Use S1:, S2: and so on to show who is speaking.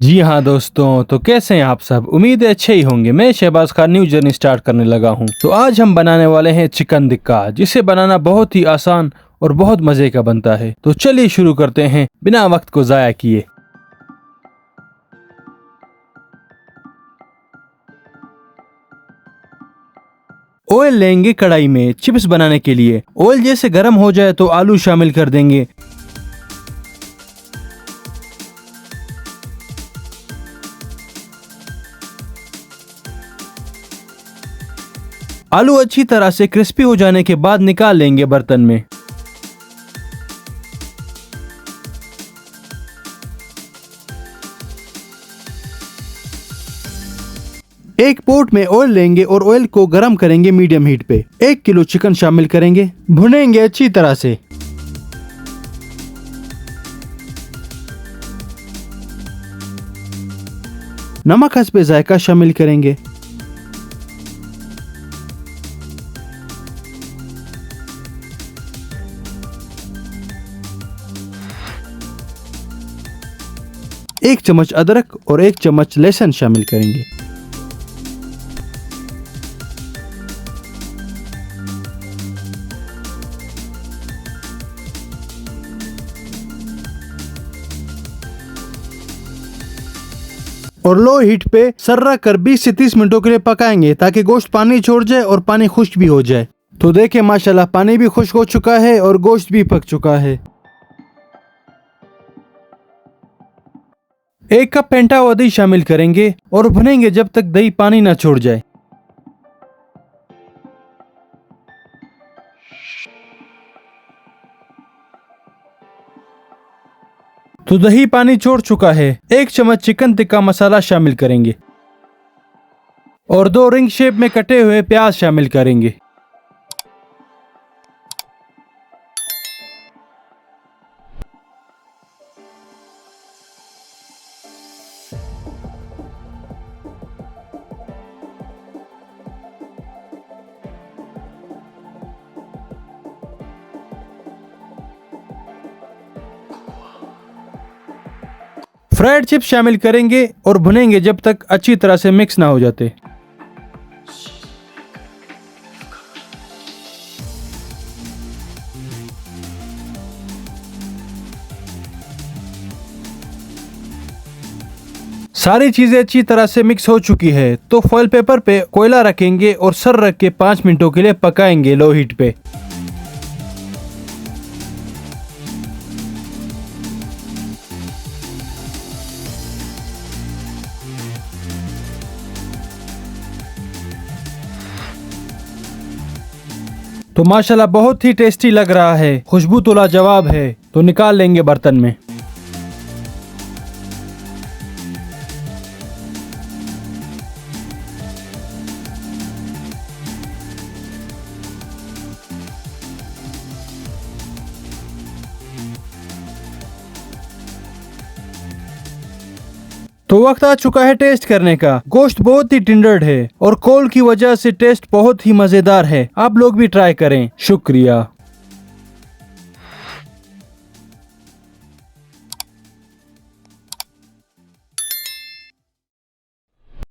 S1: जी हाँ दोस्तों, तो कैसे हैं आप सब। उम्मीद है अच्छे ही होंगे। मैं Shahbaz Khan new journey start करने लगा हूँ। तो आज हम बनाने वाले हैं चिकन टिक्का, जिसे बनाना बहुत ही आसान और बहुत मजे का बनता है। तो चलिए शुरू करते हैं बिना वक्त को जाया किए। ऑयल लेंगे कढ़ाई में चिप्स बनाने के लिए। ऑयल जैसे गर्म हो जाए तो आलू शामिल कर देंगे। आलू अच्छी तरह से क्रिस्पी हो जाने के बाद निकाल लेंगे बर्तन में। एक पॉट में ऑयल लेंगे और ऑयल को गरम करेंगे मीडियम हीट पे। 1 किलो चिकन शामिल करेंगे, भुनेंगे अच्छी तरह से। नमक हस्बे जायका शामिल करेंगे। एक चम्मच अदरक और 1 चम्मच लहसुन शामिल करेंगे। और लो हीट पे सर्रा कर 20 से 30 मिनटों के लिए पकाएंगे, ताकि गोश्त पानी छोड़ जाए और पानी खुश्क भी हो जाए। तो देखें माशाल्लाह पानी भी खुश्क हो चुका है और गोश्त भी पक चुका है। 1 कप फेंटा हुआ दही शामिल करेंगे और भुनेंगे जब तक दही पानी ना छोड़ जाए। तो दही पानी छोड़ चुका है। 1 चम्मच चिकन टिक्का मसाला शामिल करेंगे और 2 रिंग शेप में कटे हुए प्याज शामिल करेंगे। फ्राइड चिप्स शामिल करेंगे और भुनेंगे जब तक अच्छी तरह से मिक्स ना हो जाते। सारी चीजें अच्छी तरह से मिक्स हो चुकी है, तो फॉइल पेपर पे कोयला रखेंगे और सर रख के 5 मिनटों के लिए पकाएंगे लो हीट पे। तो माशाल्लाह बहुत ही टेस्टी लग रहा है, खुशबू तो लाजवाब है। तो निकाल लेंगे बर्तन में। तो वक्त आ चुका है टेस्ट करने का। गोश्त बहुत ही टेंडर है और कोल की वजह से टेस्ट बहुत ही मजेदार है। आप लोग भी ट्राई करें। शुक्रिया।